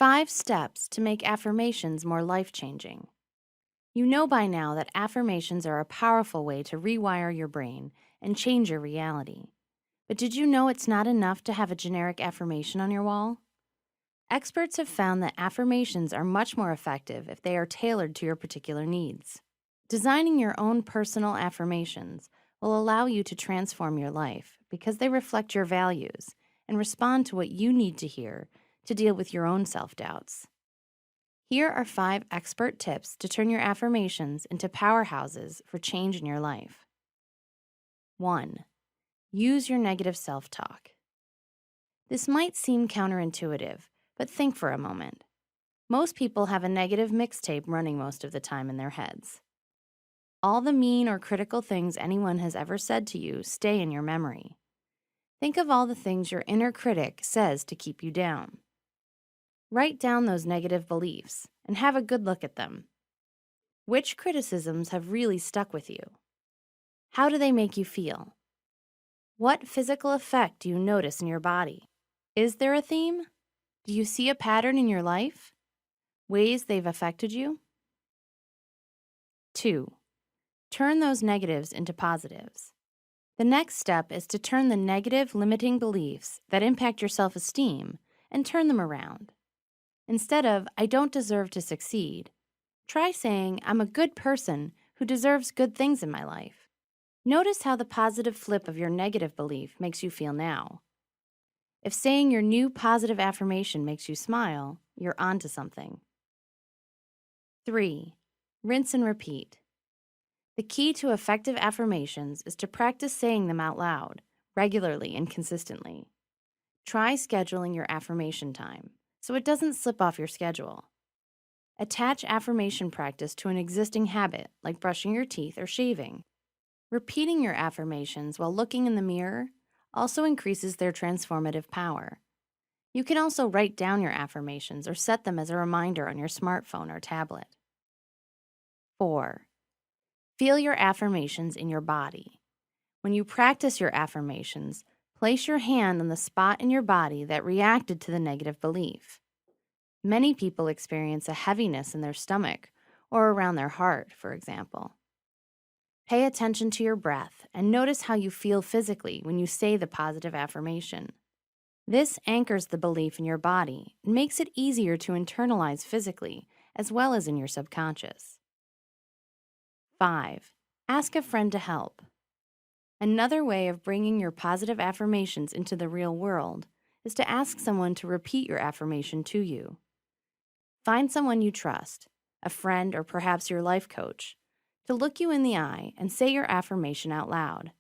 5 steps to make affirmations more life-changing. You know by now that affirmations are a powerful way to rewire your brain and change your reality. But did you know it's not enough to have a generic affirmation on your wall? Experts have found that affirmations are much more effective if they are tailored to your particular needs. Designing your own personal affirmations will allow you to transform your life because they reflect your values and respond to what you need to hear to deal with your own self-doubts. Here are 5 expert tips to turn your affirmations into powerhouses for change in your life. 1. Use your negative self-talk. This might seem counterintuitive, but think for a moment. Most people have a negative mixtape running most of the time in their heads. All the mean or critical things anyone has ever said to you stay in your memory. Think of all the things your inner critic says to keep you down. Write down those negative beliefs and have a good look at them. Which criticisms have really stuck with you? How do they make you feel? What physical effect do you notice in your body? Is there a theme? Do you see a pattern in your life? Ways they've affected you? 2. Turn those negatives into positives. The next step is to turn the negative limiting beliefs that impact your self-esteem and turn them around. Instead of, I don't deserve to succeed, try saying, I'm a good person who deserves good things in my life. Notice how the positive flip of your negative belief makes you feel now. If saying your new positive affirmation makes you smile, you're onto something. 3. Rinse and repeat. The key to effective affirmations is to practice saying them out loud, regularly and consistently. Try scheduling your affirmation time so it doesn't slip off your schedule. Attach affirmation practice to an existing habit like brushing your teeth or shaving. Repeating your affirmations while looking in the mirror also increases their transformative power. You can also write down your affirmations or set them as a reminder on your smartphone or tablet. 4. Feel your affirmations in your body. When you practice your affirmations, place your hand on the spot in your body that reacted to the negative belief. Many people experience a heaviness in their stomach or around their heart, for example. Pay attention to your breath and notice how you feel physically when you say the positive affirmation. This anchors the belief in your body and makes it easier to internalize physically as well as in your subconscious. 5. Ask a friend to help. Another way of bringing your positive affirmations into the real world is to ask someone to repeat your affirmation to you. Find someone you trust, a friend or perhaps your life coach, to look you in the eye and say your affirmation out loud.